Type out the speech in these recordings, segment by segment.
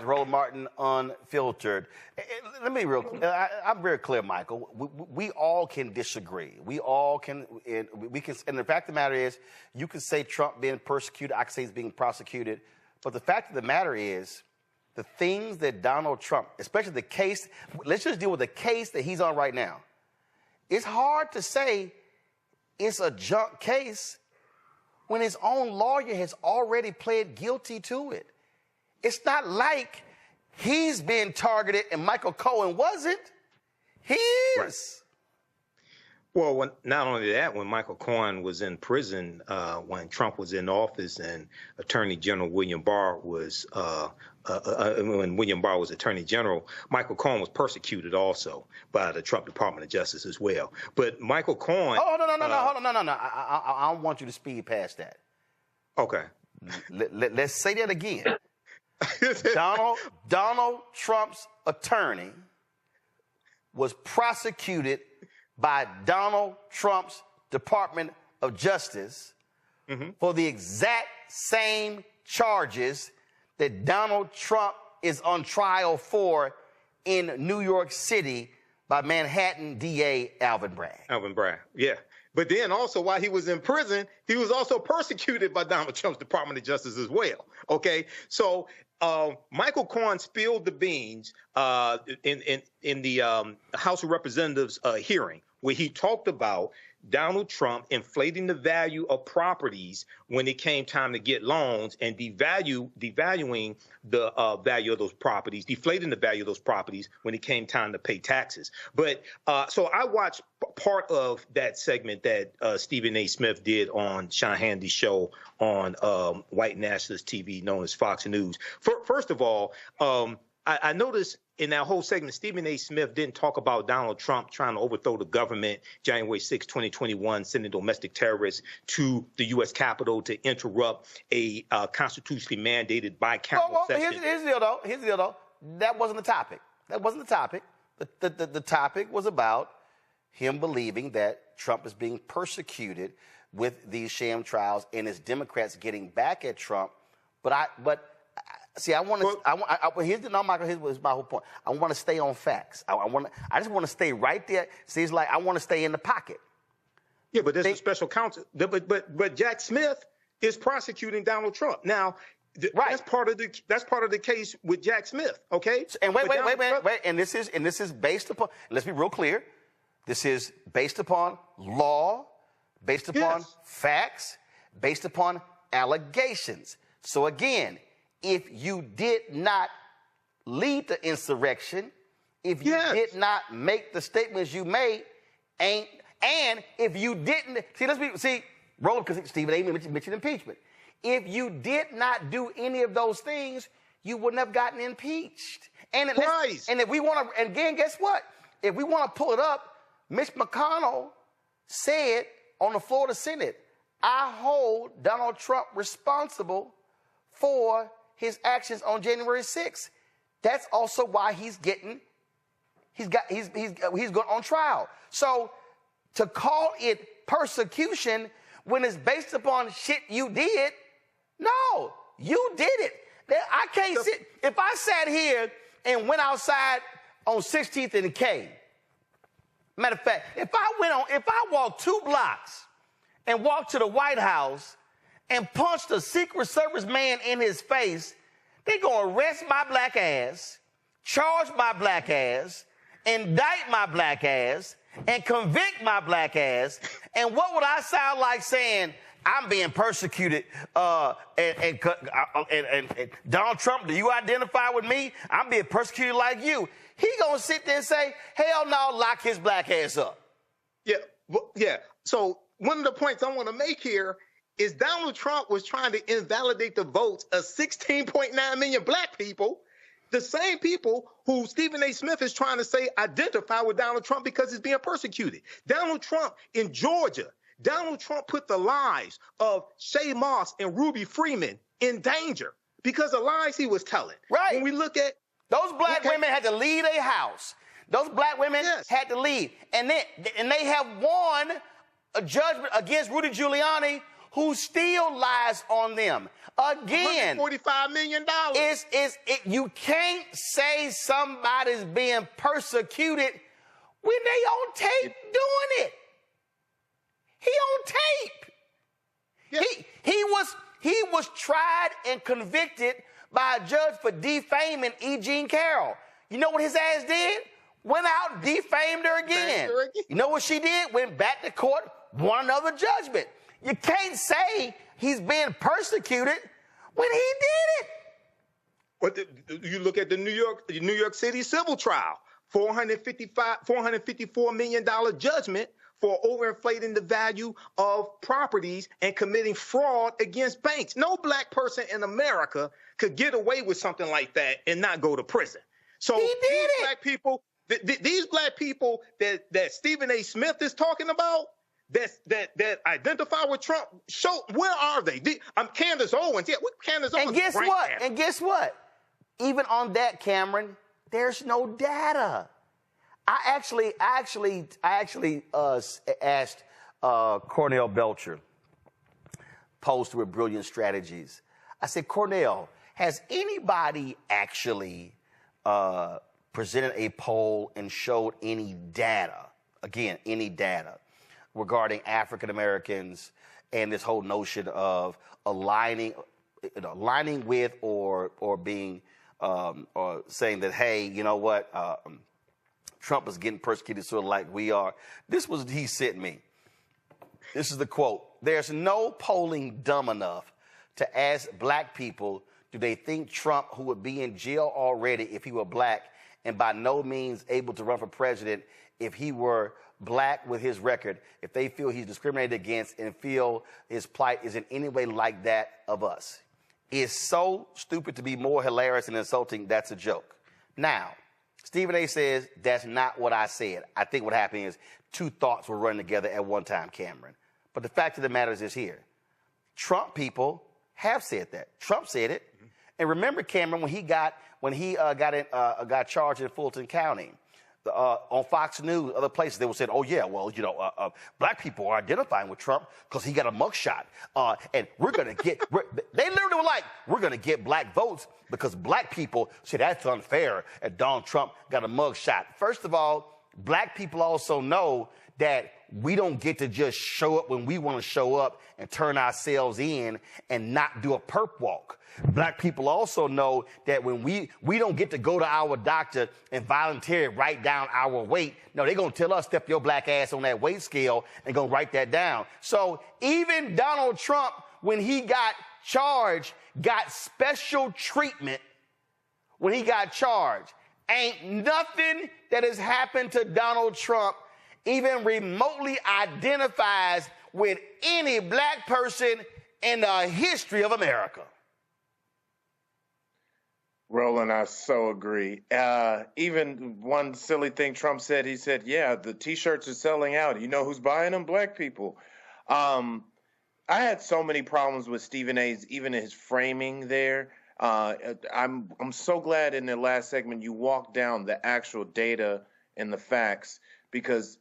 Roland Martin Unfiltered. Let me be real. I'm very clear, Michael. We all can disagree. We all can. We can. And the fact of the matter is, you can say Trump being persecuted. I can say he's being prosecuted. But the fact of the matter is, the things that Donald Trump, especially the case. Let's just deal with the case that he's on right now. It's hard to say it's a junk case when his own lawyer has already pled guilty to it. It's not like he's being targeted and Michael Cohen wasn't. He is. Right. Well, not only that, when Michael Cohen was in prison, when Trump was in office and Attorney General William Barr was, when William Barr was Attorney General, Michael Cohen was persecuted also by the Trump Department of Justice as well. But Michael Cohen... Oh, no. I don't want you to speed past that. Okay. Let's say that again. Donald Trump's attorney was prosecuted by Donald Trump's Department of Justice for the exact same charges that Donald Trump is on trial for in New York City by Manhattan DA Alvin Bragg. Alvin Bragg, yeah. But then also while he was in prison, he was also persecuted by Donald Trump's Department of Justice as well. Okay, so Michael Cohen spilled the beans in the House of Representatives hearing where he talked about Donald Trump inflating the value of properties when it came time to get loans and devaluing the value of those properties, deflating the value of those properties when it came time to pay taxes. But so I watched part of that segment that Stephen A. Smith did on Sean Hannity's show on white nationalist TV known as Fox News. First of all, I noticed in that whole segment, Stephen A. Smith didn't talk about Donald Trump trying to overthrow the government January 6, 2021, sending domestic terrorists to the U.S. Capitol to interrupt a constitutionally mandated bicameral session. Here's the deal, though. That wasn't the topic. The topic was about him believing that Trump is being persecuted with these sham trials and his Democrats getting back at Trump. See, I want to. Here's my whole point. I want to stay on facts. I just want to stay right there. See, it's like I want to stay in the pocket. Yeah, but there's a special counsel. But Jack Smith is prosecuting Donald Trump now. Right. That's part of the case with Jack Smith. Okay. And wait. And this is based upon. Let's be real clear. This is based upon law, based upon facts, based upon allegations. So again, if you did not lead the insurrection, if you did not make the statements you made, and if you didn't Roland, because Stephen A. mentioned impeachment. If you did not do any of those things, you wouldn't have gotten impeached. And if we want to, and again, guess what? If we want to pull it up, Mitch McConnell said on the floor of the Senate, I hold Donald Trump responsible for his actions on January 6th. That's also why he's going on trial. So to call it persecution when it's based upon shit you did, no, you did it. I can't sit. If I sat here and went outside on 16th and K, matter of fact, if I walked 2 blocks and walked to the White House and punched a Secret Service man in his face, they're going to arrest my black ass, charge my black ass, indict my black ass, and convict my black ass. And what would I sound like saying, I'm being persecuted, and Donald Trump, do you identify with me? I'm being persecuted like you. He going to sit there and say, hell no, lock his black ass up. Yeah. So one of the points I want to make here is Donald Trump was trying to invalidate the votes of 16.9 million black people, the same people who Stephen A. Smith is trying to say identify with Donald Trump because he's being persecuted. Donald Trump in Georgia, Donald Trump put the lives of Shay Moss and Ruby Freeman in danger because of lies he was telling. Right. When we look at those black women had to leave a house. Those black women had to leave. And they have won a judgment against Rudy Giuliani, who still lies on them. Again, $145 million. You can't say somebody's being persecuted when they on tape doing it. He on tape. Yeah. He was tried and convicted by a judge for defaming E. Jean Carroll. You know what his ass did? Went out, defamed her again. You know what she did? Went back to court, won another judgment. You can't say he's being persecuted when he did it. But you look at the New York City civil trial, $454 million judgment for overinflating the value of properties and committing fraud against banks. No black person in America could get away with something like that and not go to prison. So these black people that Stephen A. Smith is talking about, that identify with Trump, where are they? Candace Owens. Yeah, Candace Owens. And guess what? Even on that, Cameron, there's no data. I actually asked Cornell Belcher, poster with brilliant strategies. I said, Cornell, has anybody actually presented a poll and showed any data, again, any data regarding African Americans and this whole notion of aligning with or being or saying that, hey, you know what, Trump is getting persecuted sort of like we are. This was what he sent me. This is the quote. There's no polling dumb enough to ask black people, do they think Trump, who would be in jail already if he were black and by no means able to run for president if he were black with his record, if they feel he's discriminated against and feel his plight is in any way like that of us? It's so stupid to be more hilarious and insulting, that's a joke. Now, Stephen A. says, that's not what I said. I think what happened is two thoughts were running together at one time, Cameron. But the fact of the matter is here. Trump people have said that. Trump said it. Mm-hmm. And remember, Cameron, when he got charged in Fulton County, on Fox News, other places, they were saying, oh, yeah, well, black people are identifying with Trump because he got a mugshot. And we're going to get, they literally were like, we're going to get black votes because black people say that's unfair and Donald Trump got a mugshot. First of all, black people also know that we don't get to just show up when we want to show up and turn ourselves in and not do a perp walk. Black people also know that when we don't get to go to our doctor and voluntarily write down our weight. No, they're going to tell us, step your black ass on that weight scale and go write that down. So even Donald Trump, when he got charged, got special treatment when he got charged. Ain't nothing that has happened to Donald Trump even remotely identifies with any black person in the history of America. Roland, I so agree. Even one silly thing Trump said, he said, yeah, the T-shirts are selling out. You know who's buying them? Black people. I had so many problems with Stephen A's, even his framing there. I'm so glad in the last segment you walked down the actual data and the facts, because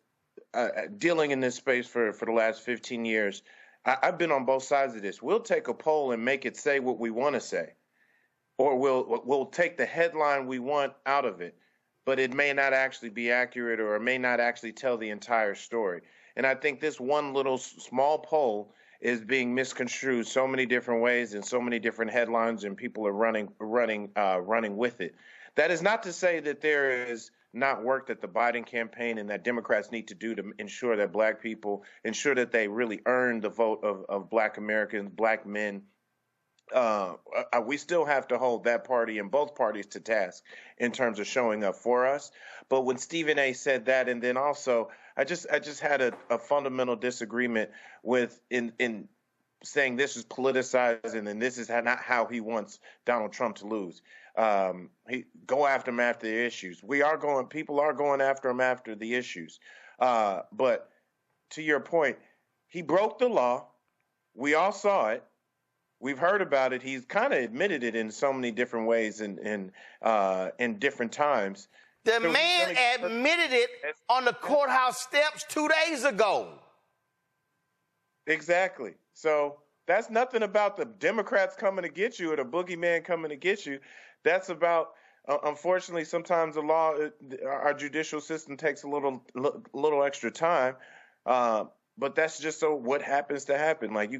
dealing in this space for the last 15 years, I've been on both sides of this. We'll take a poll and make it say what we want to say. Or we'll take the headline we want out of it, but it may not actually be accurate, or it may not actually tell the entire story. And I think this one little small poll is being misconstrued so many different ways and so many different headlines, and people are running with it. That is not to say that there is not work that the Biden campaign and that Democrats need to do to ensure that black people, ensure that they really earn the vote of black Americans, black men. We still have to hold that party and both parties to task in terms of showing up for us. But when Stephen A. said that, and then also, I just had a fundamental disagreement with in saying this is politicizing and this is not how he wants Donald Trump to lose. Go after him after the issues. People are going after him after the issues. But to your point, he broke the law. We all saw it. We've heard about it. He's kind of admitted it in so many different ways and in different times. The man admitted it on the courthouse steps 2 days ago. Exactly. So that's nothing about the Democrats coming to get you or the boogeyman coming to get you. That's about, unfortunately, sometimes the law, our judicial system takes a little extra time. But that's just so what happens to happen. Like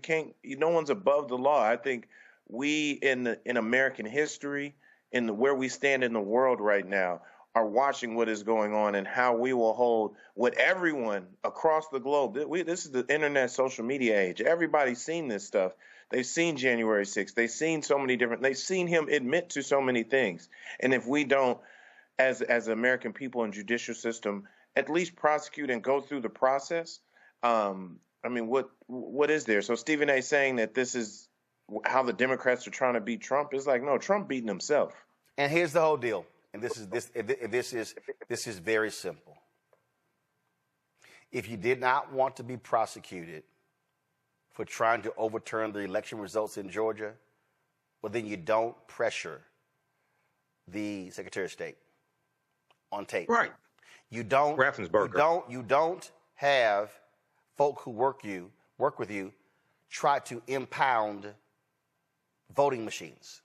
no one's above the law. I think we in American history, where we stand in the world right now, are watching what is going on and how we will hold what everyone across the globe. This is the internet, social media age. Everybody's seen this stuff. They've seen January 6th. They've seen so many they've seen him admit to so many things. And if we don't, as American people and judicial system, at least prosecute and go through the process, I mean, what is there? So Stephen A. saying that this is how the Democrats are trying to beat Trump is like, no, Trump beating himself. And here's the whole deal. And this is very simple. If you did not want to be prosecuted for trying to overturn the election results in Georgia, well, then you don't pressure the Secretary of State on tape. Right. You don't. Raffensperger. You don't have folk who work with you try to impound voting machines.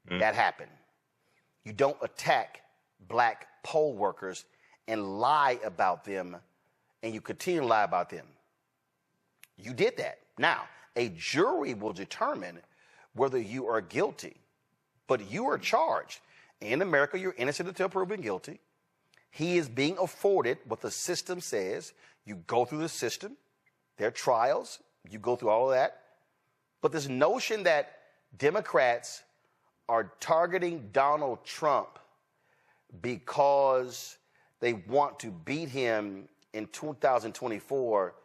That happened. You don't attack black poll workers and lie about them, and you continue to lie about them. You did that. Now, a jury will determine whether you are guilty, but you are charged. In America, you're innocent until proven guilty. He is being afforded what the system says. You go through the system. There are trials. You go through all of that. But this notion that Democrats are targeting Donald Trump because they want to beat him in 2024,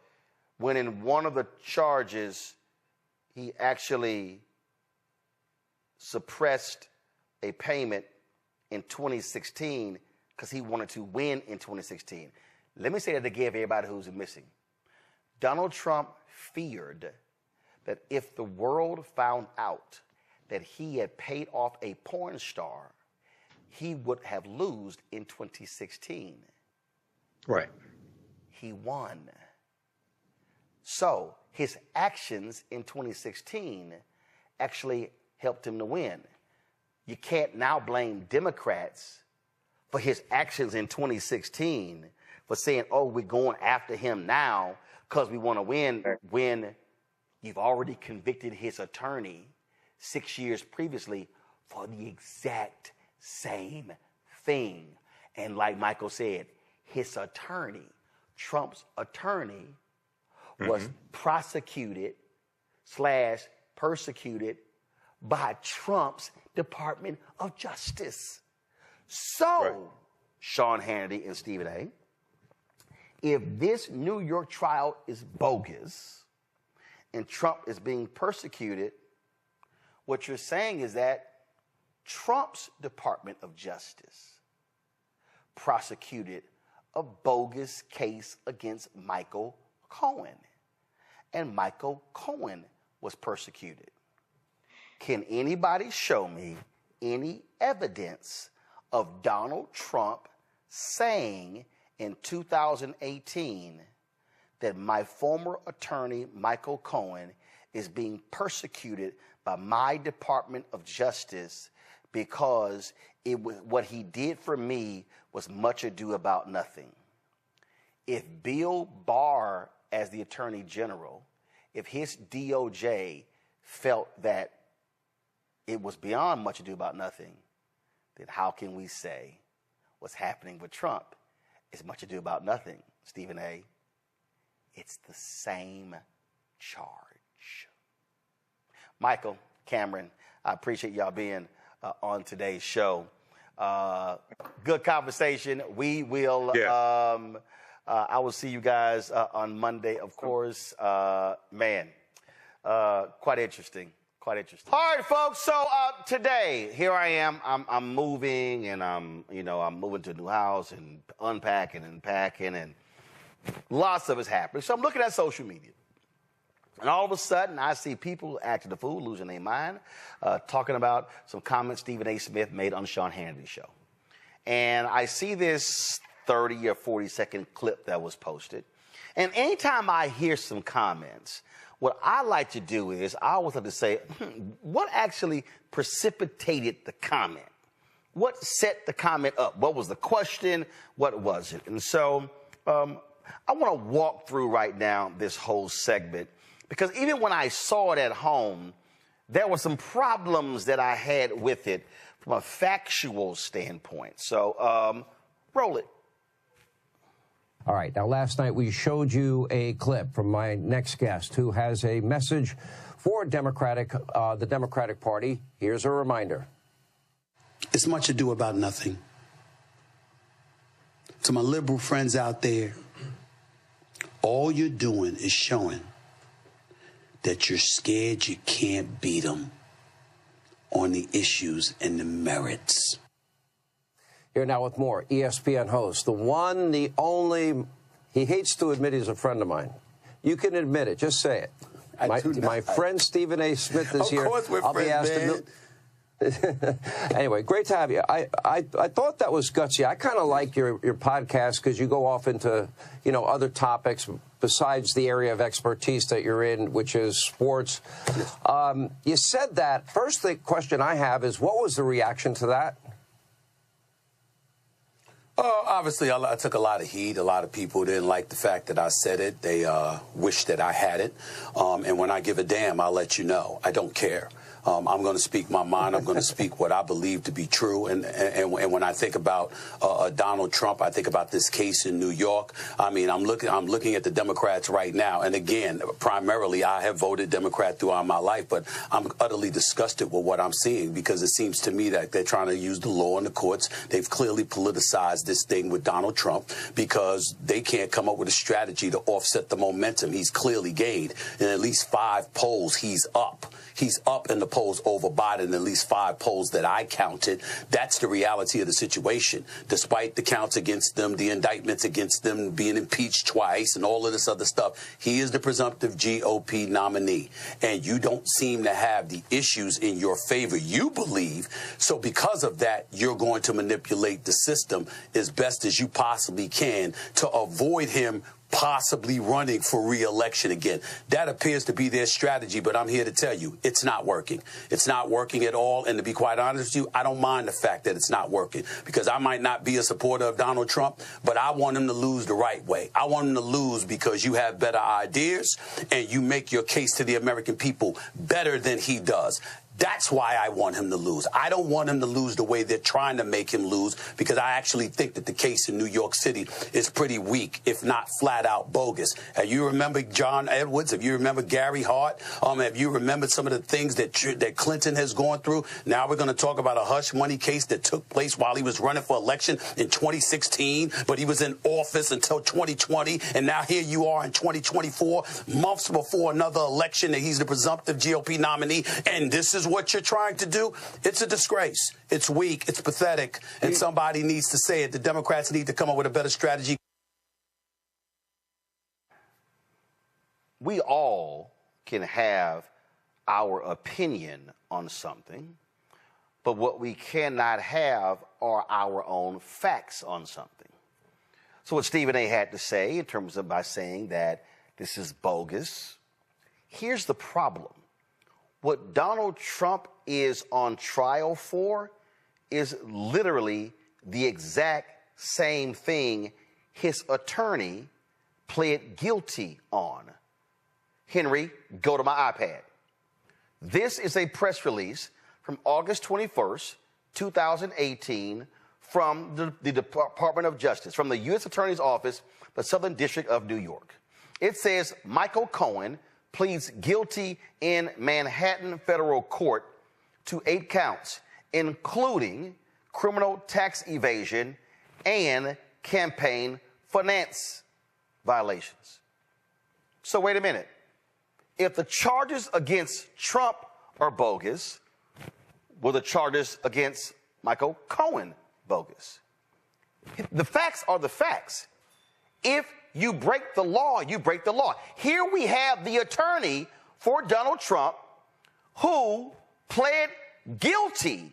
when in one of the charges, he actually suppressed a payment in 2016 because he wanted to win in 2016. Let me say that again for everybody who's missing. Donald Trump feared that if the world found out that he had paid off a porn star, he would have lost in 2016. Right. He won. So his actions in 2016 actually helped him to win. You can't now blame Democrats for his actions in 2016 for saying, oh, we're going after him now because we want to win, when you've already convicted his attorney 6 years previously for the exact same thing. And like Michael said, his attorney, Trump's attorney, was prosecuted / persecuted by Trump's Department of Justice. So, Sean Hannity and Stephen A., if this New York trial is bogus and Trump is being persecuted, what you're saying is that Trump's Department of Justice prosecuted a bogus case against Michael Cohen, and Michael Cohen was persecuted. Can anybody show me any evidence of Donald Trump saying in 2018 that my former attorney, Michael Cohen, is being persecuted by my Department of Justice because what he did for me was much ado about nothing? If Bill Barr, as the Attorney General, if his DOJ felt that it was beyond much ado about nothing, then how can we say what's happening with Trump is much ado about nothing, Stephen A.? It's the same charge. Michael, Cameron, I appreciate y'all being on today's show. Good conversation. We will, I will see you guys on Monday, of course. Quite interesting. Quite interesting. All right, folks. So today, here I am. I'm moving, and I'm moving to a new house and unpacking and packing, and lots of it's happening. So I'm looking at social media, and all of a sudden, I see people acting a fool, losing their mind, talking about some comments Stephen A. Smith made on the Sean Hannity show, and I see this 30 or 40 second clip that was posted, and anytime I hear some comments what I like to do is I always like to say, what actually precipitated the comment? What set the comment up? What was the question? What was it? And so I want to walk through right now this whole segment, because even when I saw it at home, there were some problems that I had with it from a factual standpoint. So roll it. All right. Now, last night we showed you a clip from my next guest who has a message for the Democratic Party. Here's a reminder. It's much ado about nothing. To my liberal friends out there, all you're doing is showing that you're scared you can't beat them on the issues and the merits. Here now with more. ESPN host, the one, the only, he hates to admit he's a friend of mine. You can admit it. Just say it. My friend Stephen A. Smith is here. Of course we're friends, man. Anyway, great to have you. I thought that was gutsy. I kind of like your podcast because you go off into, other topics besides the area of expertise that you're in, which is sports. You said that. First, the question I have is, what was the reaction to that? Obviously, I took a lot of heat. A lot of people didn't like the fact that I said it. They wish that I had it. And when I give a damn, I'll let you know. I don't care. I'm going to speak my mind. I'm going to speak what I believe to be true. And when I think about Donald Trump, I think about this case in New York. I mean, I'm looking at the Democrats right now. And again, primarily, I have voted Democrat throughout my life, but I'm utterly disgusted with what I'm seeing, because it seems to me that they're trying to use the law in the courts. They've clearly politicized this thing with Donald Trump because they can't come up with a strategy to offset the momentum he's clearly gained. In at least 5 polls, he's up. He's up in the polls over Biden, at least 5 polls that I counted. That's the reality of the situation. Despite the counts against them, the indictments against them, being impeached twice and all of this other stuff, he is the presumptive GOP nominee. And you don't seem to have the issues in your favor, you believe. So because of that, you're going to manipulate the system as best as you possibly can to avoid him possibly running for re-election again. That appears to be their strategy, but I'm here to tell you, it's not working. It's not working at all, and to be quite honest with you, I don't mind the fact that it's not working, because I might not be a supporter of Donald Trump, but I want him to lose the right way. I want him to lose because you have better ideas, and you make your case to the American people better than he does. That's why I want him to lose. I don't want him to lose the way they're trying to make him lose, because I actually think that the case in New York City is pretty weak, if not flat out bogus. Have you remember John Edwards? Have you remember Gary Hart? Have you remembered some of the things that Clinton has gone through? Now we're going to talk about a hush money case that took place while he was running for election in 2016, but he was in office until 2020, and now here you are in 2024, months before another election, and he's the presumptive GOP nominee, and this is what you're trying to do. It's a disgrace. It's weak. It's pathetic. And somebody needs to say it. The Democrats need to come up with a better strategy. We all can have our opinion on something, but what we cannot have are our own facts on something. So what Stephen A. had to say in terms of by saying that this is bogus, here's the problem. What Donald Trump is on trial for is literally the exact same thing his attorney pled guilty on. Henry, go to my iPad. This is a press release from August 21st, 2018, from the Department of Justice, from the U.S. Attorney's Office, the Southern District of New York. It says Michael Cohen pleads guilty in Manhattan federal court to 8 counts, including criminal tax evasion and campaign finance violations. So wait a minute. If the charges against Trump are bogus, were the charges against Michael Cohen bogus? The facts are the facts. If you break the law, you break the law. Here we have the attorney for Donald Trump who pled guilty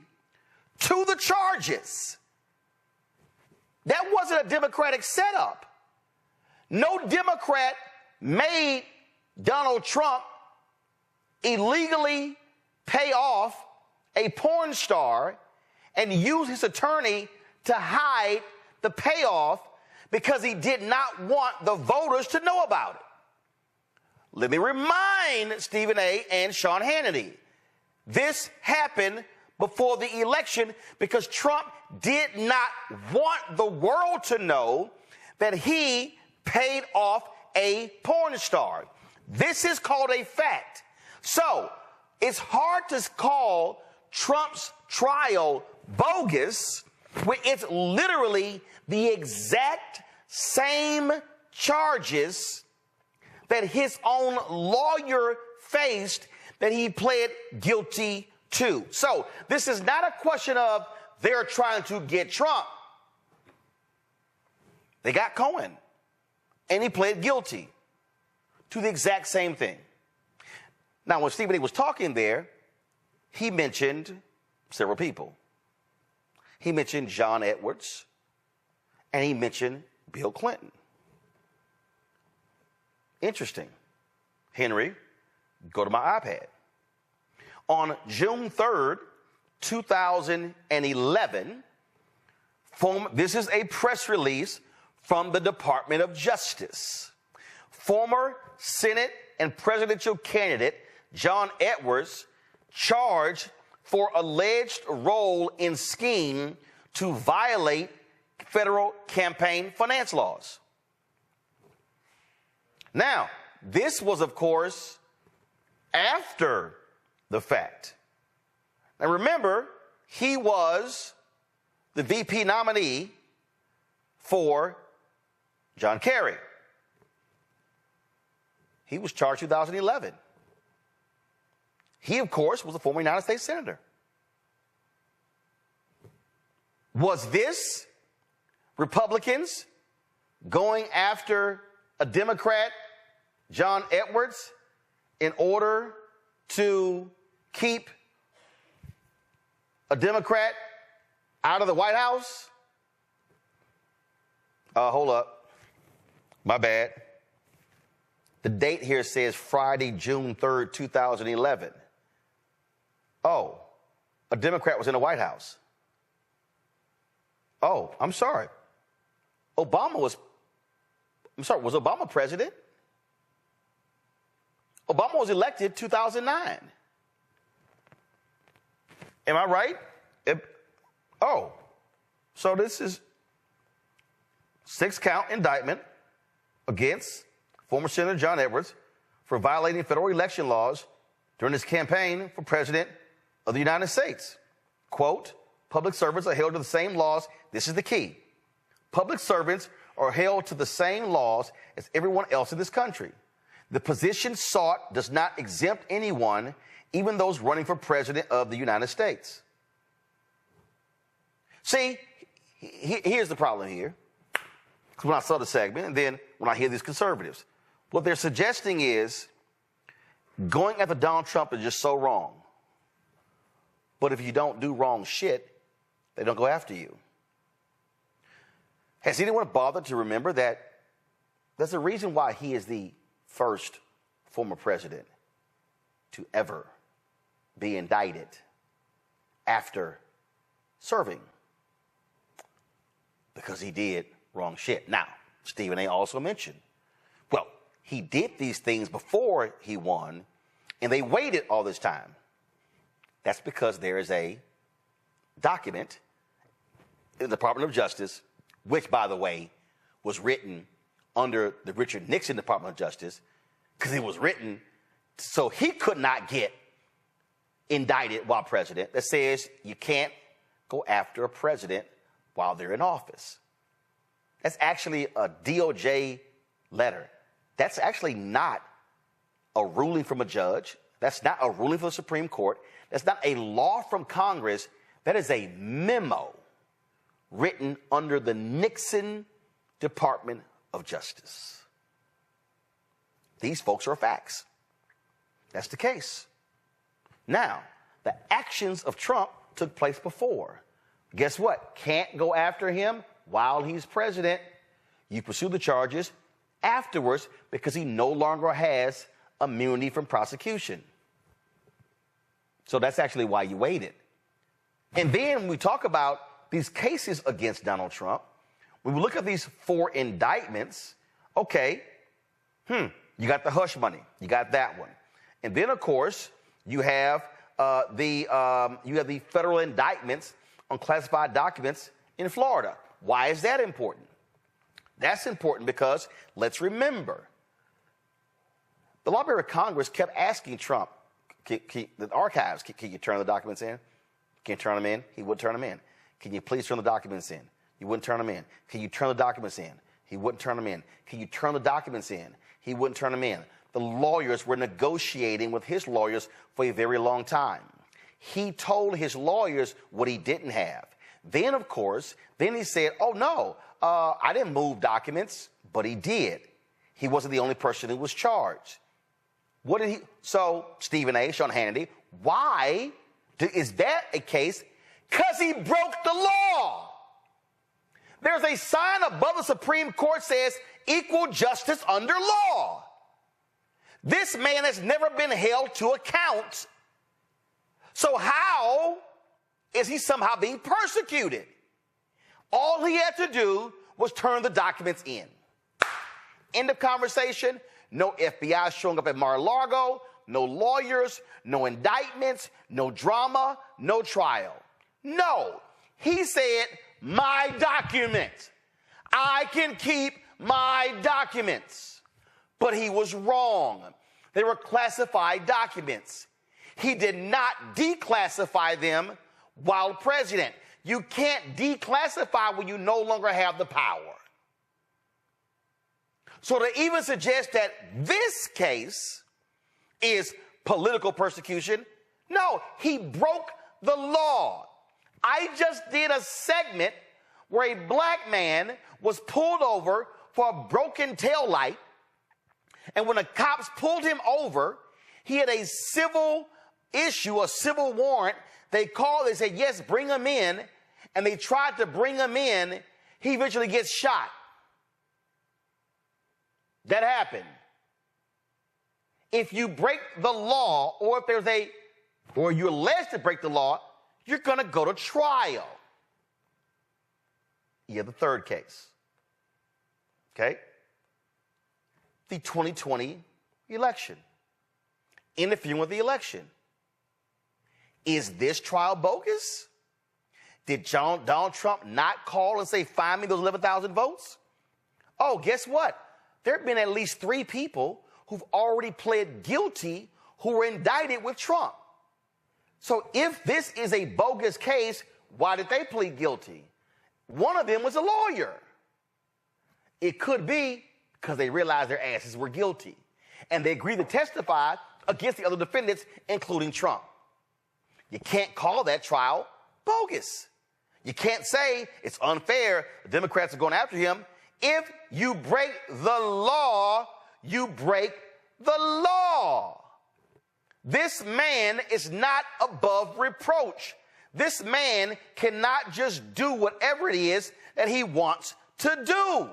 to the charges. That wasn't a Democratic setup. No Democrat made Donald Trump illegally pay off a porn star and use his attorney to hide the payoff because he did not want the voters to know about it. Let me remind Stephen A. and Sean Hannity, this happened before the election because Trump did not want the world to know that he paid off a porn star. This is called a fact. So it's hard to call Trump's trial bogus when it's literally the exact same charges that his own lawyer faced that he pled guilty to. So this is not a question of they're trying to get Trump. They got Cohen, and he pled guilty to the exact same thing. Now, when Stephen A. was talking there, he mentioned several people. He mentioned John Edwards, and he mentioned Bill Clinton. Interesting. Henry, go to my iPad. On June 3rd, 2011, this is a press release from the Department of Justice. Former Senate and presidential candidate John Edwards charged for alleged role in scheme to violate federal campaign finance laws. Now, this was, of course, after the fact. Now, remember, he was the VP nominee for John Kerry. He was charged in 2011. He, of course, was a former United States Senator. Was this Republicans going after a Democrat, John Edwards, in order to keep a Democrat out of the White House? Hold up. My bad. The date here says Friday, June 3rd, 2011. Oh, a Democrat was in the White House. Oh, I'm sorry. Was Obama president? Obama was elected 2009. Am I right? So this is 6-count indictment against former Senator John Edwards for violating federal election laws during his campaign for president of the United States. Quote, public servants are held to the same laws. This is the key. Public servants are held to the same laws as everyone else in this country. The position sought does not exempt anyone, even those running for president of the United States. See, here's the problem here. Because when I saw the segment, and then when I hear these conservatives, what they're suggesting is going after Donald Trump is just so wrong. But if you don't do wrong shit, they don't go after you. Has anyone bothered to remember that there's a reason why he is the first former president to ever be indicted after serving? Because he did wrong shit. Now, Stephen A. also mentioned, well, he did these things before he won, and they waited all this time. That's because there is a document in the Department of Justice, which, by the way, was written under the Richard Nixon Department of Justice, because it was written so he could not get indicted while president, that says you can't go after a president while they're in office. That's actually a DOJ letter. That's actually not a ruling from a judge. That's not a ruling from the Supreme Court. That's not a law from Congress. That is a memo written under the Nixon Department of Justice. These folks are facts. That's the case. Now, the actions of Trump took place before. Guess what? Can't go after him while he's president. You pursue the charges afterwards because he no longer has immunity from prosecution. So that's actually why you waited. And then when we talk about these cases against Donald Trump, when we look at these 4 indictments, okay, you got the hush money. You got that one. And then, of course, you have the federal indictments on classified documents in Florida. Why is that important? That's important because, let's remember, the Library of Congress kept asking Trump, the archives, can you turn the documents in? Can you turn them in? He wouldn't turn them in. Can you please turn the documents in? You wouldn't turn them in. Can you turn the documents in? He wouldn't turn them in. Can you turn the documents in? He wouldn't turn them in. The lawyers were negotiating with his lawyers for a very long time. He told his lawyers what he didn't have. Then, of course, he said, oh, no, I didn't move documents, but he did. He wasn't the only person who was charged. What did he? So, Stephen A., Sean Hannity, why is that a case? Because he broke the law. There's a sign above the Supreme Court says equal justice under law. This man has never been held to account. So how is he somehow being persecuted? All he had to do was turn the documents in. End of conversation. No FBI showing up at Mar-a-Lago, no lawyers, no indictments, no drama, no trial. No, he said, my document. I can keep my documents. But he was wrong. They were classified documents. He did not declassify them while president. You can't declassify when you no longer have the power. So to even suggest that this case is political persecution, no, he broke the law. I just did a segment where a black man was pulled over for a broken taillight, and when the cops pulled him over, he had a civil issue, a civil warrant. They said, yes, bring him in, and they tried to bring him in. He eventually gets shot. That happened. If you break the law, or if or you're alleged to break the law, you're going to go to trial. You have the third case. Okay? The 2020 election. Interfering with the election. Is this trial bogus? Did Donald Trump not call and say, find me those 11,000 votes? Oh, guess what? There have been at least 3 people who've already pled guilty who were indicted with Trump. So if this is a bogus case, why did they plead guilty? One of them was a lawyer. It could be because they realized their asses were guilty, and they agreed to testify against the other defendants, including Trump. You can't call that trial bogus. You can't say it's unfair, the Democrats are going after him. If you break the law, you break the law. This man is not above reproach. This man cannot just do whatever it is that he wants to do.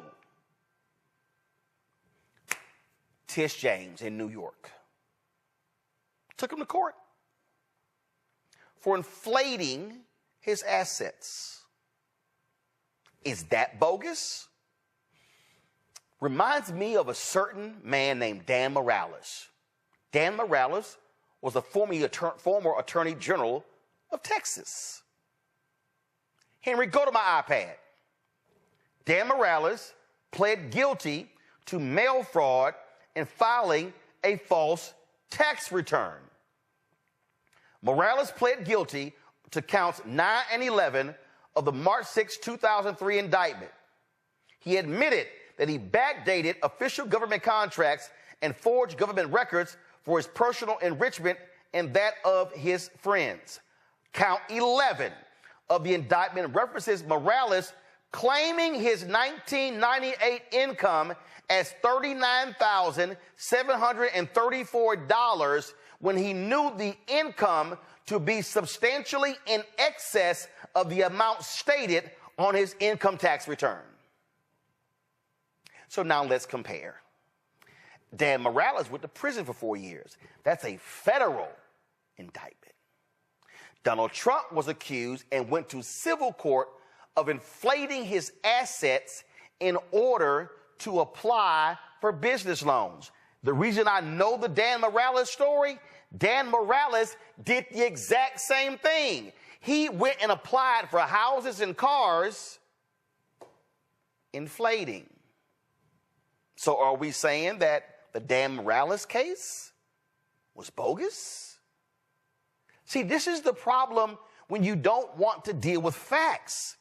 Tish James in New York took him to court for inflating his assets. Is that bogus? Reminds me of a certain man named Dan Morales. Dan Morales was a former Attorney General of Texas. Henry, go to my iPad. Dan Morales pled guilty to mail fraud and filing a false tax return. Morales pled guilty to counts 9 and 11 of the March 6, 2003 indictment. He admitted that he backdated official government contracts and forged government records for his personal enrichment and that of his friends. Count 11 of the indictment references Morales claiming his 1998 income as $39,734 when he knew the income to be substantially in excess of the amount stated on his income tax return. So now let's compare. Dan Morales went to prison for 4 years. That's a federal indictment. Donald Trump was accused and went to civil court of inflating his assets in order to apply for business loans. The reason I know the Dan Morales story, Dan Morales did the exact same thing. He went and applied for houses and cars, inflating. So are we saying that the Dan Morales case was bogus? See, this is the problem when you don't want to deal with facts.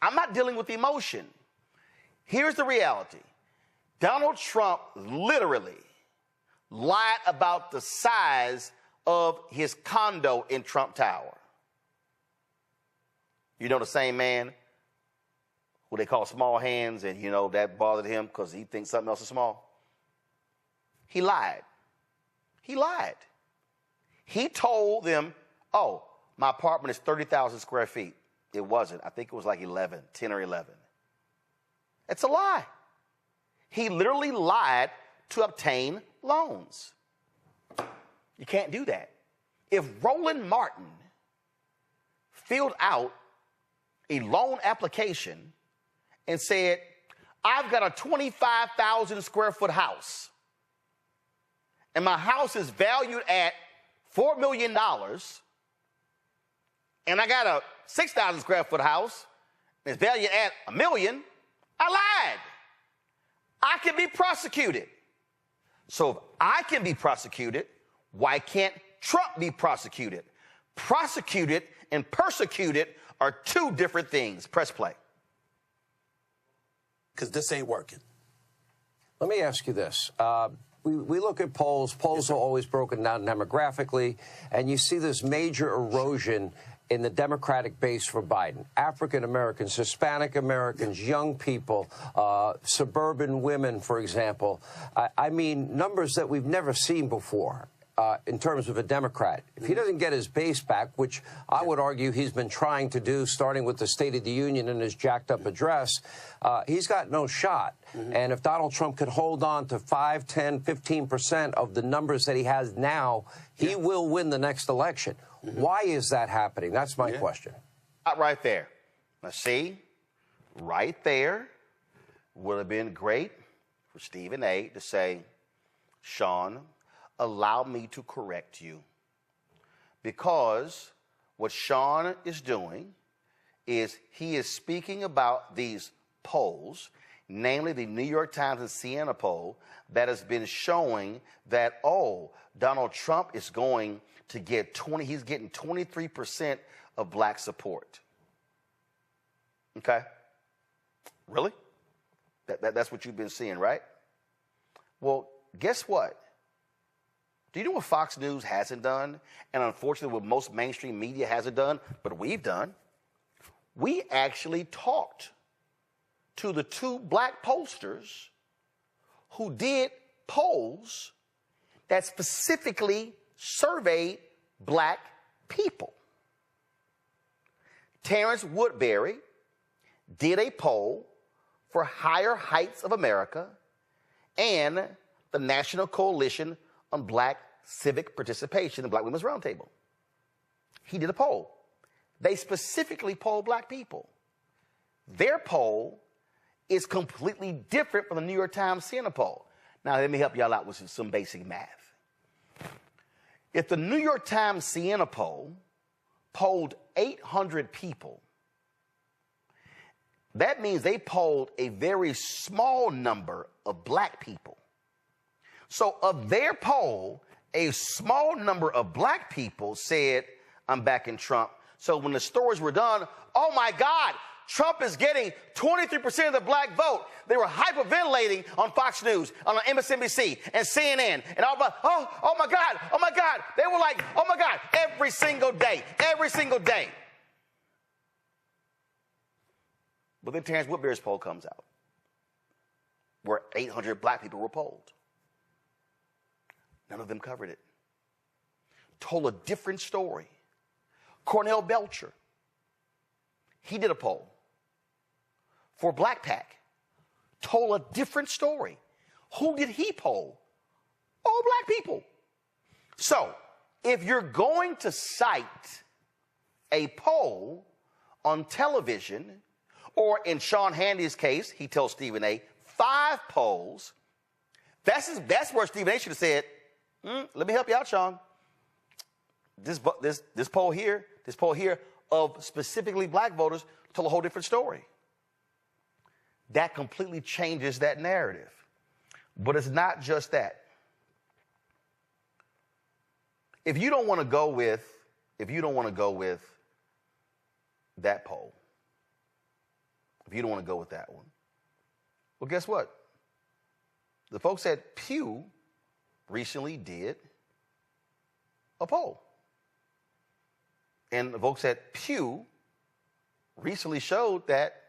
I'm not dealing with emotion. Here's the reality. Donald Trump literally lied about the size of his condo in Trump Tower. You know the same man who they call small hands, and you know that bothered him because he thinks something else is small? He lied. He lied. He told them, oh, my apartment is 30,000 square feet. It wasn't. I think it was like 10 or 11. It's a lie. He literally lied to obtain loans. You can't do that. If Roland Martin filled out a loan application and said, I've got a 25,000 square foot house, and my house is valued at $4 million, and I got a 6,000 square foot house, and it's valued at $1 million, I lied. I can be prosecuted. So if I can be prosecuted, why can't Trump be prosecuted? Prosecuted and persecuted are two different things. Press play. Because this ain't working. Let me ask you this. We look at polls. Polls are always broken down demographically, and you see this major erosion in the Democratic base for Biden. African Americans, Hispanic Americans, young people, suburban women, for example. I mean, numbers that we've never seen before in terms of a Democrat. If he doesn't get his base back, which I would argue he's been trying to do, starting with the State of the Union and his jacked up address, he's got no shot. And if Donald Trump could hold on to 5, 10, 15% of the numbers that he has now, he will win the next election. Why is that happening? That's my question. Right there. Now, see, right there would have been great for Stephen A. to say, Sean, allow me to correct you. Because what Sean is doing is he is speaking about these polls, namely the New York Times and CNN poll, that has been showing that, oh, Donald Trump is going to get he's getting 23% of black support. Okay? Really? That's what you've been seeing, right? Well, guess what? Do you know what Fox News hasn't done? And unfortunately, what most mainstream media hasn't done, but we've done? We actually talked to the two black pollsters who did polls that specifically surveyed black people. Terrence Woodbury did a poll for Higher Heights of America and the National Coalition on Black Civic Participation in Black Women's Roundtable. He did a poll. They specifically polled black people. Their poll is completely different from the New York Times CNN poll. Now, let me help y'all out with some basic math. If the New York Times CNN poll polled 800 people, that means they polled a very small number of black people. So of their poll, a small number of black people said, I'm backing Trump. So when the stories were done, oh my God, Trump is getting 23% of the black vote. They were hyperventilating on Fox News, on MSNBC, and CNN, and all about, oh my God, oh my God. They were like, oh my God, every single day, every single day. But then Terrence Woodbury's poll comes out, where 800 black people were polled. None of them covered it. Told a different story. Cornell Belcher, he did a poll for Black PAC, told a different story. Who did he poll? All black people. So if you're going to cite a poll on television, or in Sean Hannity's case, he tells Stephen A., 5 polls. That's where Stephen A. should have said, let me help you out, Sean. This poll here of specifically black voters told a whole different story. That completely changes that narrative. But it's not just that. If you don't want to go with that poll, if you don't want to go with that one, well, guess what? The folks at Pew recently did a poll. And the folks at Pew recently showed that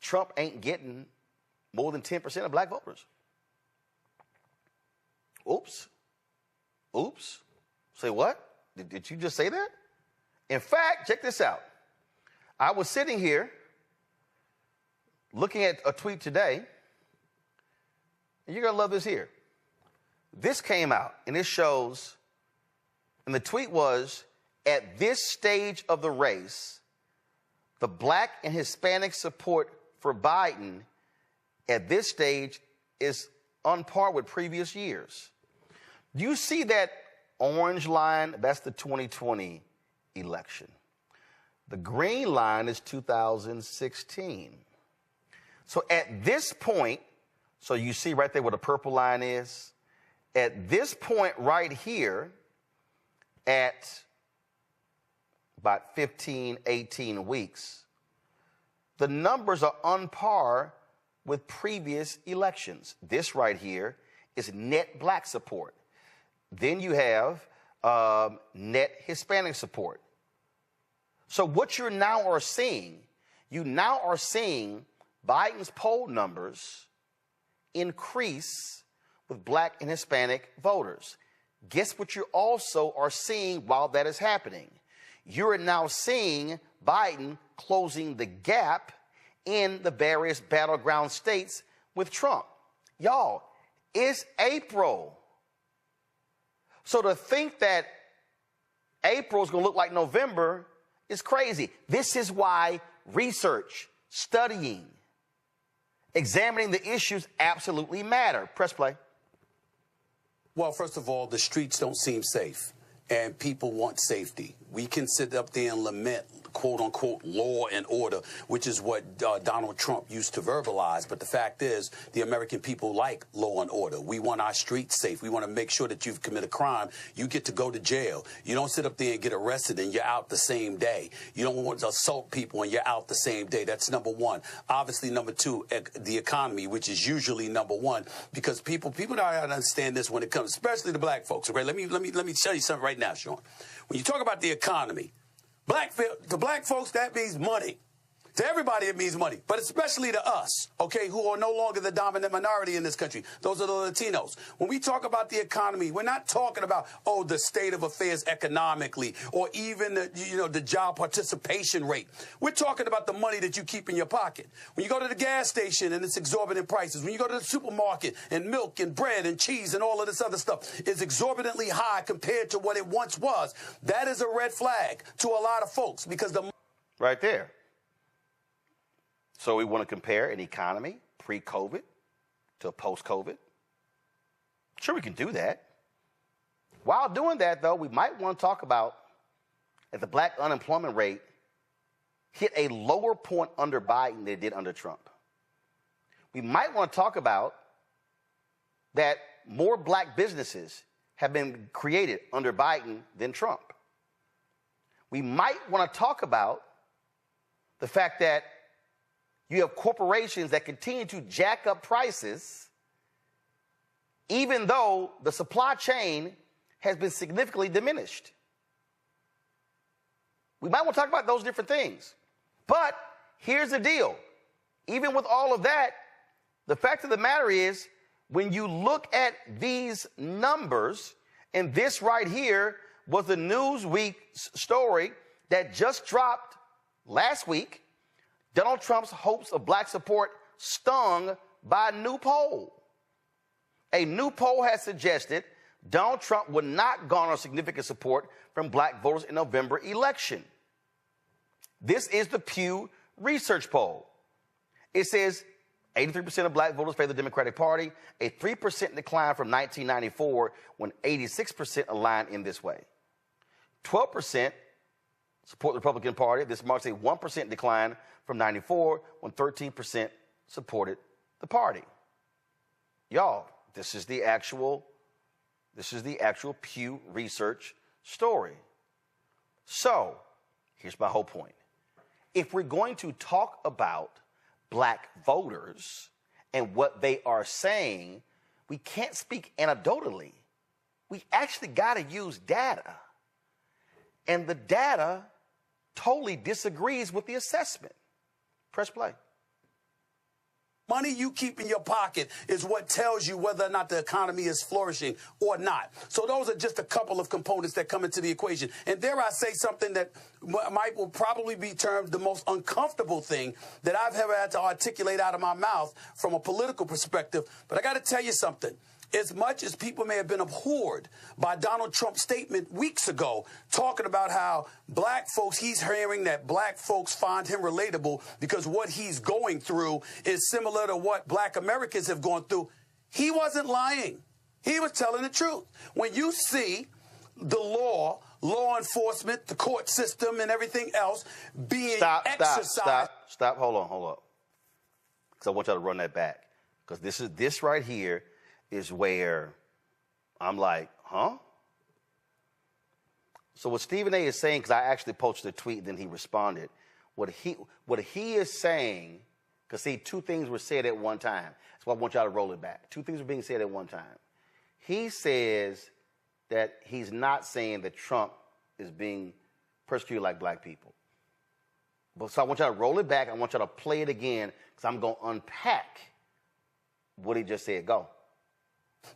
Trump ain't getting more than 10% of black voters. Oops. Say what? Did you just say that? In fact, check this out. I was sitting here looking at a tweet today, and you're going to love this here. This came out, and it shows, and the tweet was, at this stage of the race, the black and Hispanic support for Biden at this stage is on par with previous years. Do you see that orange line? That's the 2020 election. The green line is 2016. So at this point, so you see right there where the purple line is, at this point right here, at about 15, 18 weeks, the numbers are on par with previous elections. This right here is net black support. Then you have net Hispanic support. So what you now are seeing Biden's poll numbers increase with black and Hispanic voters. Guess what you also are seeing while that is happening? You're now seeing Biden closing the gap in the various battleground states with Trump. Y'all, it's April. So to think that April is going to look like November is crazy. This is why research, studying, examining the issues absolutely matter. Press play. Well, first of all, the streets don't seem safe, and people want safety. We can sit up there and lament, quote unquote, law and order, which is what Donald Trump used to verbalize. But the fact is, the American people like law and order. We want our streets safe. We want to make sure that you've committed a crime, you get to go to jail. You don't sit up there and get arrested and you're out the same day. You don't want to assault people and you're out the same day. That's number one. Obviously, number two, the economy, which is usually number one, because people don't understand this when it comes, especially the black folks. Okay, let me tell you something right now, Sean. When you talk about the economy, to black folks, that means money. To everybody, it means money, but especially to us, okay, who are no longer the dominant minority in this country. Those are the Latinos. When we talk about the economy, we're not talking about, the state of affairs economically or even, the job participation rate. We're talking about the money that you keep in your pocket. When you go to the gas station and it's exorbitant prices, when you go to the supermarket and milk and bread and cheese and all of this other stuff is exorbitantly high compared to what it once was, that is a red flag to a lot of folks because the... Right there. So we want to compare an economy pre-COVID to post-COVID. Sure, we can do that. While doing that, though, we might want to talk about that the black unemployment rate hit a lower point under Biden than it did under Trump. We might want to talk about that more black businesses have been created under Biden than Trump. We might want to talk about the fact that you have corporations that continue to jack up prices even though the supply chain has been significantly diminished. We might want to talk about those different things. But here's the deal. Even with all of that, the fact of the matter is, when you look at these numbers, and this right here was the Newsweek story that just dropped last week, Donald Trump's hopes of black support stung by a new poll. A new poll has suggested Donald Trump would not garner significant support from black voters in November election. This is the Pew Research poll. It says 83% of black voters favor the Democratic Party, a 3% decline from 1994 when 86% aligned in this way. 12% support the Republican Party. This marks a 1% decline from 94 when 13% supported the party. Y'all, this is the actual Pew Research story. So, here's my whole point. If we're going to talk about black voters and what they are saying, we can't speak anecdotally. We actually got to use data. And the data totally disagrees with the assessment. Press play. Money you keep in your pocket is what tells you whether or not the economy is flourishing or not. So those are just a couple of components that come into the equation. And dare I say something that will probably be termed the most uncomfortable thing that I've ever had to articulate out of my mouth from a political perspective. But I got to tell you something. As much as people may have been abhorred by Donald Trump's statement weeks ago, talking about how black folks, he's hearing that black folks find him relatable because what he's going through is similar to what black Americans have gone through, he wasn't lying. He was telling the truth. When you see the law enforcement, the court system, and everything else being exercised. Stop. Hold up. Because I want y'all to run that back. Because this right here is where I'm like, huh? So what Stephen A. is saying, because I actually posted a tweet, then he responded. What he is saying, because see, two things were said at one time. That's why I want y'all to roll it back. Two things were being said at one time. He says that he's not saying that Trump is being persecuted like black people. But so I want y'all to roll it back. I want y'all to play it again, because I'm going to unpack what he just said. Go.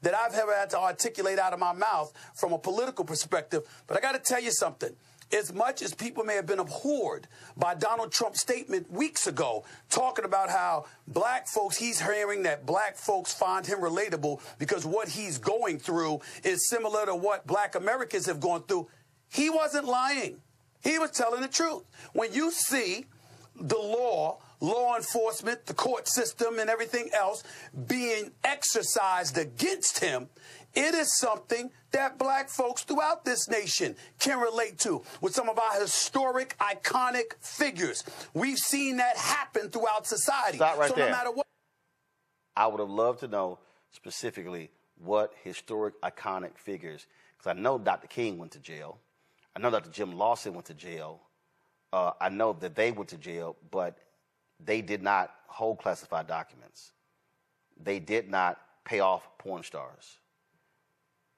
That I've ever had to articulate out of my mouth from a political perspective. But I got to tell you something. As much as people may have been abhorred by Donald Trump's statement weeks ago, talking about how black folks, he's hearing that black folks find him relatable because what he's going through is similar to what black Americans have gone through, he wasn't lying. He was telling the truth. When you see the law enforcement, the court system, and everything else being exercised against him, it is something that black folks throughout this nation can relate to with some of our historic, iconic figures. We've seen that happen throughout society. Stop right there. No matter what. I would have loved to know specifically what historic, iconic figures, because I know Dr. King went to jail. I know Dr. Jim Lawson went to jail. I know that they went to jail, but they did not hold classified documents. They did not pay off porn stars.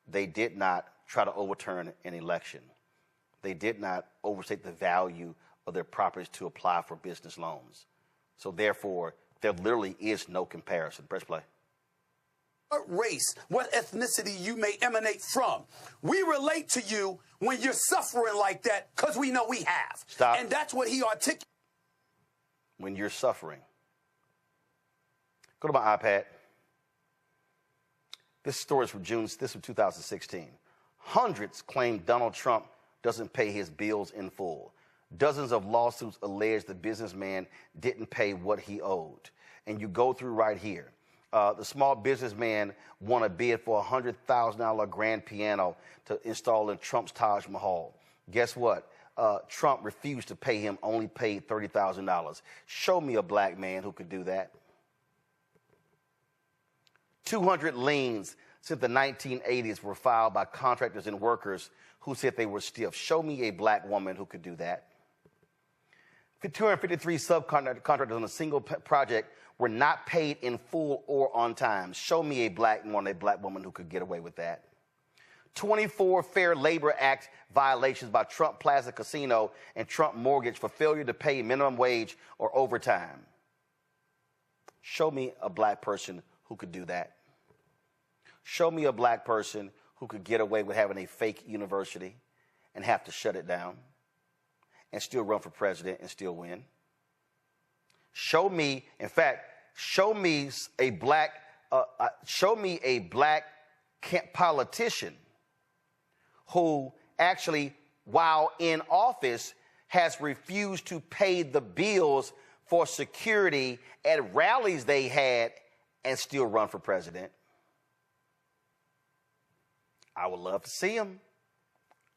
They did not try to overturn an election. They did not overstate the value of their properties to apply for business loans. So therefore, there literally is no comparison. Press play. What race, what ethnicity you may emanate from. We relate to you when you're suffering like that because we know we have. Stop. And that's what he articulated. When you're suffering. Go to my iPad. This story is from This is from 2016. Hundreds claim Donald Trump doesn't pay his bills in full. Dozens of lawsuits allege the businessman didn't pay what he owed. And you go through right here. The small businessman won a bid for a $100,000 grand piano to install in Trump's Taj Mahal. Guess what? Trump refused to pay him, only paid $30,000. Show me a black man who could do that. 200 liens since the 1980s were filed by contractors and workers who said they were stiff. Show me a black woman who could do that. 253 subcontractors on a single project were not paid in full or on time. Show me a black woman who could get away with that. 24 Fair Labor Act violations by Trump Plaza Casino and Trump Mortgage for failure to pay minimum wage or overtime. Show me a black person who could do that. Show me a black person who could get away with having a fake university and have to shut it down and still run for president and still win. Show me, in fact, show me a black politician who actually, while in office, has refused to pay the bills for security at rallies they had and still run for president. I would love to see him.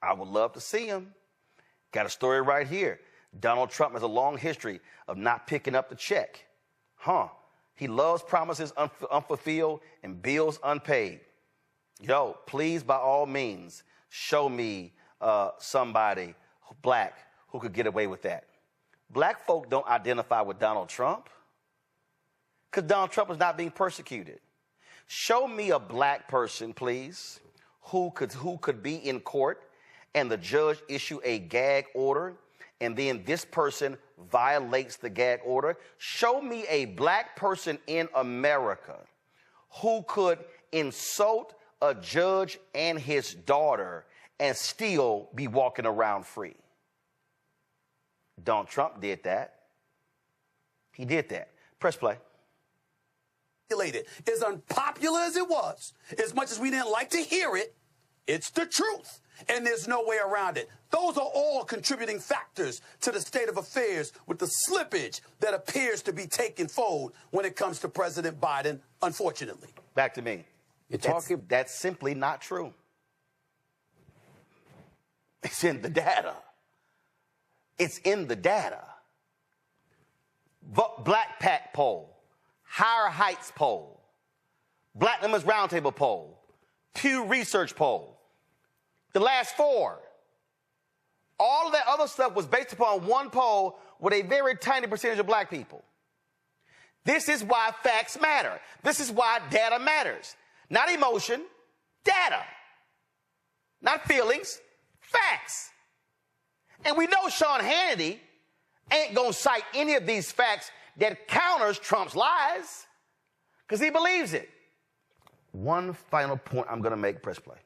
I would love to see him. Got a story right here. Donald Trump has a long history of not picking up the check. He loves promises unfulfilled and bills unpaid. Yo, please, by all means, show me somebody black who could get away with that. Black folk don't identify with Donald Trump because Donald Trump is not being persecuted. Show me a black person, please, who could be in court and the judge issue a gag order and then this person violates the gag order. Show me a black person in America who could insult a judge and his daughter and still be walking around free. Donald Trump did that. He did that. Press play. As unpopular as it was, as much as we didn't like to hear it, it's the truth, and there's no way around it. Those are all contributing factors to the state of affairs with the slippage that appears to be taking fold when it comes to President Biden, unfortunately. Back to me. That's simply not true. It's in the data. It's in the data. Black Pact poll, Higher Heights poll, Black Women's Roundtable poll, Pew Research poll. The last four. All of that other stuff was based upon one poll with a very tiny percentage of black people. This is why facts matter. This is why data matters. Not emotion, data. Not feelings, facts. And we know Sean Hannity ain't going to cite any of these facts that counters Trump's lies because he believes it. One final point I'm going to make, press play.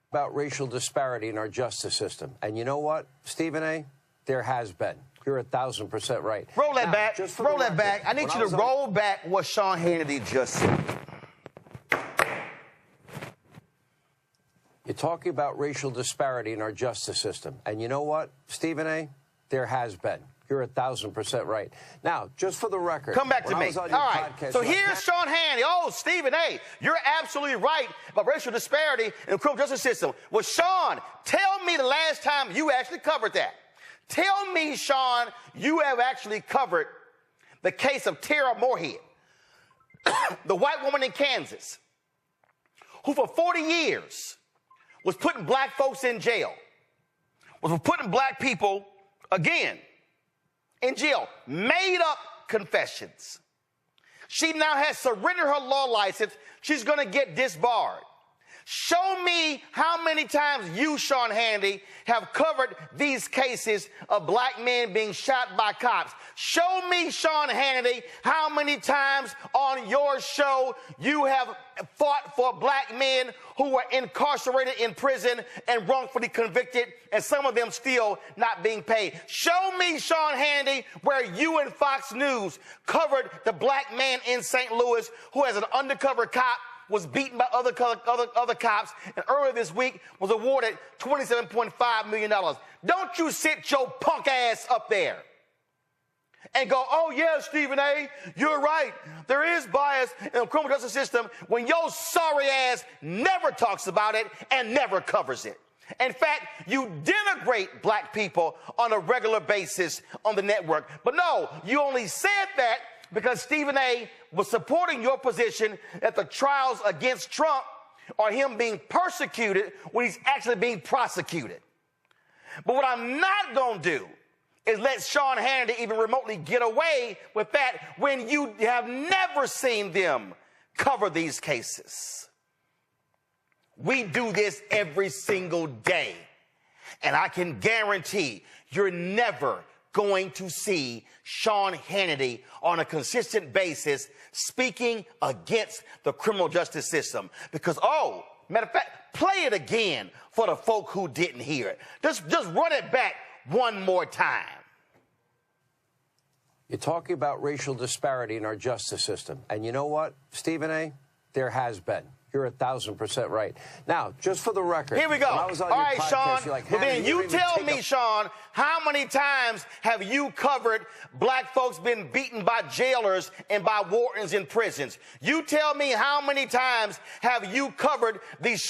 About racial disparity in our justice system. And you know what, Stephen A.? There has been. You're 1,000% right. Roll that back. Roll that back. I need you to roll back what Sean Hannity just said. You're talking about racial disparity in our justice system. And you know what, Stephen A.? There has been. You're 1,000% right. Now, just for the record. Come back to me. All right. So here's Sean Hannity. Oh, Stephen A., you're absolutely right about racial disparity in the criminal justice system. Well, Sean, tell me the last time you actually covered that. Tell me, Sean, you have actually covered the case of Tara Moorhead, the white woman in Kansas, who for 40 years was putting black folks in jail, was putting black people, again, in jail, made up confessions. She now has surrendered her law license. She's going to get disbarred. Show me how many times you, Sean Hannity, have covered these cases of black men being shot by cops. Show me, Sean Hannity, how many times on your show you have fought for black men who were incarcerated in prison and wrongfully convicted, and some of them still not being paid. Show me, Sean Hannity, where you and Fox News covered the black man in St. Louis who, as an undercover cop, was beaten by other cops, and earlier this week was awarded $27.5 million. Don't you sit your punk ass up there and go, oh, yeah, Stephen A., you're right. There is bias in the criminal justice system when your sorry ass never talks about it and never covers it. In fact, you denigrate black people on a regular basis on the network. But no, you only said that because Stephen A. was supporting your position that the trials against Trump are him being persecuted when he's actually being prosecuted. But what I'm not going to do is let Sean Hannity even remotely get away with that when you have never seen them cover these cases. We do this every single day. And I can guarantee you're never going to see Sean Hannity on a consistent basis speaking against the criminal justice system. Because, oh, matter of fact, play it again for the folk who didn't hear it. Just run it back one more time. You're talking about racial disparity in our justice system. And you know what, Stephen A.? There has been. You're 1,000% right. Now, just for the record. Here we go. All right, Sean. Well, then you tell me, Sean, how many times have you covered black folks being beaten by jailers and by wardens in prisons? You tell me how many times have you covered these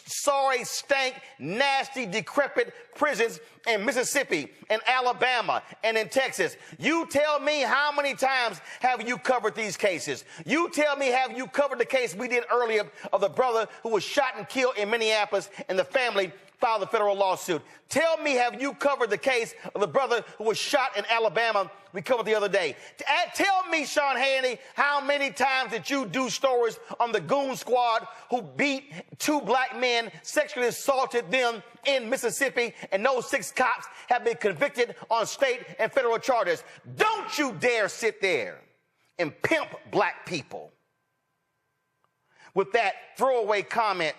sorry, stank, nasty, decrepit prisons in Mississippi and Alabama and in Texas? You tell me how many times have you covered these cases? You tell me, have you covered the case we did earlier of the brother who was shot and killed in Minneapolis and the family filed a federal lawsuit? Tell me, have you covered the case of the brother who was shot in Alabama we covered the other day? Tell me, Sean Hannity, how many times did you do stories on the goon squad who beat 2 black men, sexually assaulted them in Mississippi, and those 6 cops have been convicted on state and federal charges? Don't you dare sit there and pimp black people with that throwaway comment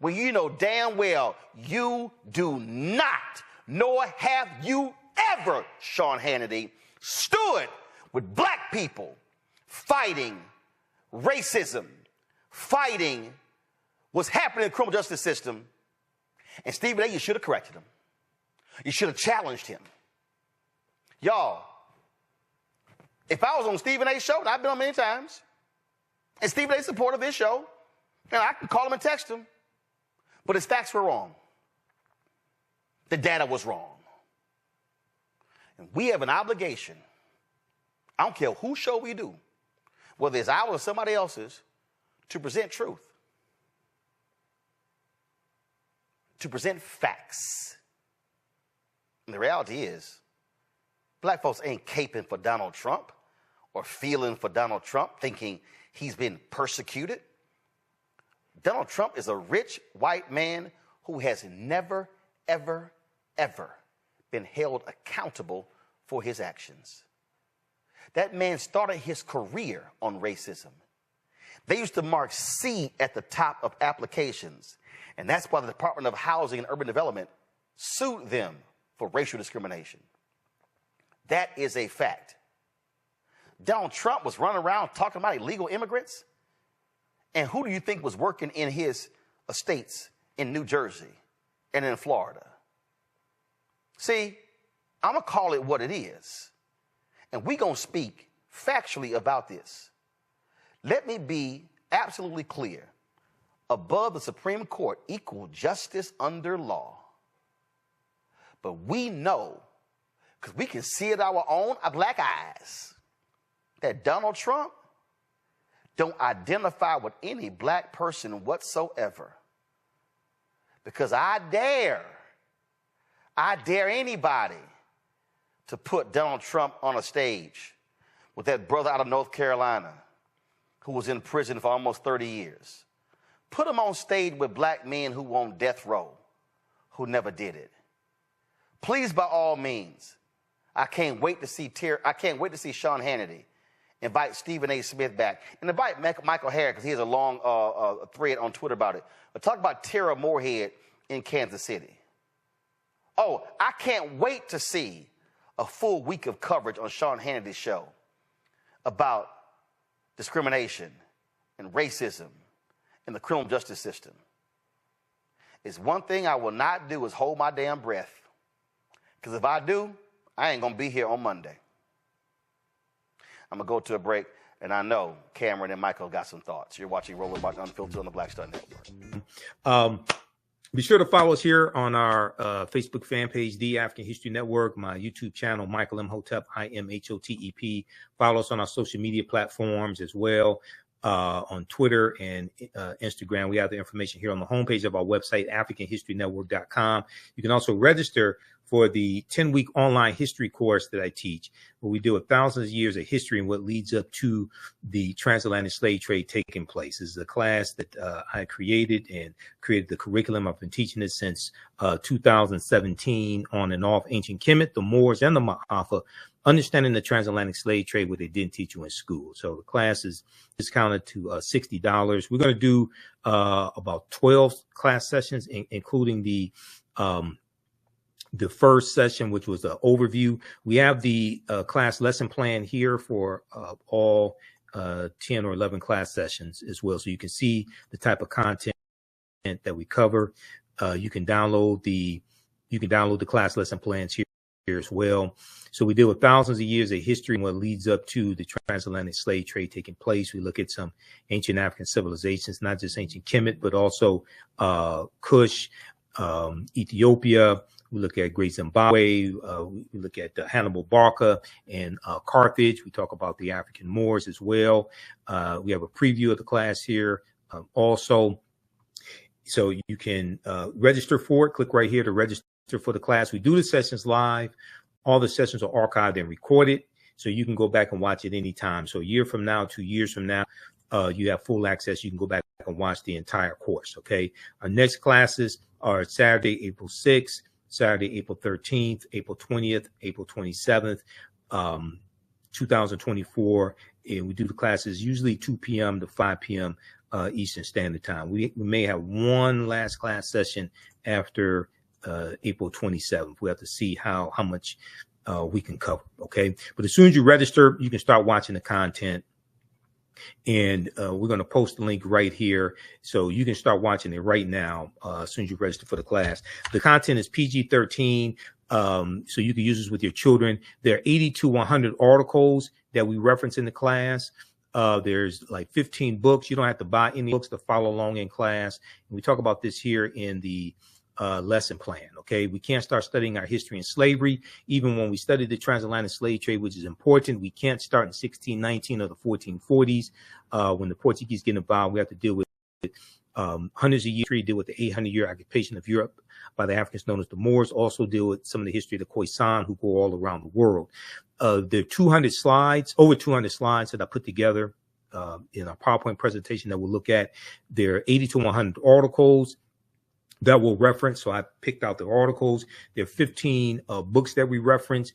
when you know damn well you do not, nor have you ever, Sean Hannity, stood with black people fighting racism, fighting what's happening in the criminal justice system. And Stephen A., you should have corrected him. You should have challenged him. Y'all, if I was on Stephen A.'s show, and I've been on many times, and Stephen A.'s supporter of this show, and I can call him and text him, but his facts were wrong. The data was wrong. And we have an obligation, I don't care whose show we do, whether it's ours or somebody else's, to present truth, to present facts. And the reality is, black folks ain't caping for Donald Trump or feeling for Donald Trump, thinking he's been persecuted. Donald Trump is a rich white man who has never, ever, ever been held accountable for his actions. That man started his career on racism. They used to mark C at the top of applications, and that's why the Department of Housing and Urban Development sued them for racial discrimination. That is a fact. Donald Trump was running around talking about illegal immigrants. And who do you think was working in his estates in New Jersey and in Florida? See, I'm going to call it what it is. And we're going to speak factually about this. Let me be absolutely clear. Above the Supreme Court, equal justice under law. But we know, because we can see it with our own black eyes, that Donald Trump don't identify with any black person whatsoever. Because I dare anybody to put Donald Trump on a stage with that brother out of North Carolina who was in prison for almost 30 years. Put him on stage with black men who on death row, who never did it. Please, by all means, I can't wait to see Sean Hannity invite Stephen A. Smith back, and invite Michael Harris, because he has a long thread on Twitter about it. But talk about Tara Moorhead in Kansas City. Oh, I can't wait to see a full week of coverage on Sean Hannity's show about discrimination and racism in the criminal justice system. It's one thing I will not do is hold my damn breath. Because if I do, I ain't going to be here on Monday. I'm going to go to a break, and I know Cameron and Michael got some thoughts. You're watching Roland Martin Unfiltered on the Black Star Network. Be sure to follow us here on our Facebook fan page, The African History Network, my YouTube channel, Michael Imhotep, IMHOTEP. Follow us on our social media platforms as well, on Twitter and Instagram. We have the information here on the homepage of our website, AfricanHistoryNetwork.com. You can also register for the 10-week online history course that I teach, where we deal with thousands of years of history and what leads up to the transatlantic slave trade taking place. This is a class that I created the curriculum. I've been teaching it since 2017, on and off. Ancient Kemet, the Moors, and the Ma'afa, understanding the transatlantic slave trade, what they didn't teach you in school. So the class is discounted to $60. We're going to do about 12 class sessions, including the first session, which was an overview. We have the class lesson plan here for all 10 or 11 class sessions as well. So you can see the type of content that we cover. You can download the class lesson plans here as well. So we deal with thousands of years of history and what leads up to the transatlantic slave trade taking place. We look at some ancient African civilizations, not just ancient Kemet, but also Kush, Ethiopia. We look at Great Zimbabwe. We look at Hannibal Barca and Carthage. We talk about the African Moors as well. We have a preview of the class here also. So you can register for it. Click right here to register for the class. We do the sessions live. All the sessions are archived and recorded, so you can go back and watch it anytime. So a year from now, 2 years from now, you have full access. You can go back and watch the entire course, okay? Our next classes are Saturday, April 6th, Saturday, April 13th, April 20th, April 27th, 2024. And we do the classes usually 2 p.m. to 5 p.m. Eastern Standard Time. We may have one last class session after April 27th. We have to see how much we can cover, okay? But as soon as you register, you can start watching the content. And we're going to post the link right here, so you can start watching it right now as soon as you register for the class. The content is PG-13, so you can use this with your children. There are 80 to 100 articles that we reference in the class. There's like 15 books. You don't have to buy any books to follow along in class. And we talk about this here in the lesson plan, okay? We can't start studying our history in slavery. Even when we study the transatlantic slave trade, which is important, we can't start in 1619 or the 1440s. When the Portuguese get involved, we have to deal with hundreds of years, deal with the 800-year occupation of Europe by the Africans known as the Moors, also deal with some of the history of the Khoisan who go all around the world. There are 200 slides, over 200 slides that I put together in our PowerPoint presentation that we'll look at. There are 80 to 100 articles that we'll reference. So I picked out the articles. There are 15 books that we reference.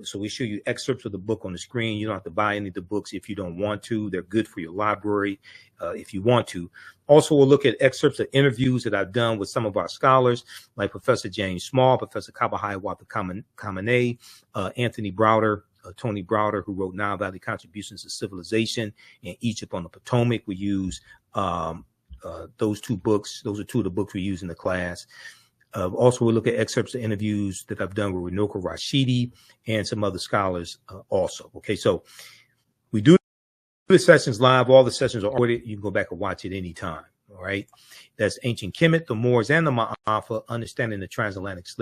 So we show you excerpts of the book on the screen. You don't have to buy any of the books if you don't want to. They're good for your library if you want to. Also, we'll look at excerpts of interviews that I've done with some of our scholars, like Professor James Small, Professor Kabahai Kamene, Anthony Browder, Tony Browder, who wrote Nile Valley Contributions to Civilization and Egypt on the Potomac. We use those two books. Those are two of the books we use in the class. Also, we'll look at excerpts of interviews that I've done with Runoko Rashidi and some other scholars also. Okay, so we do the sessions live. All the sessions are recorded. You can go back and watch it anytime. All right. That's Ancient Kemet, the Moors, and the Ma'afa, Understanding the Transatlantic Slave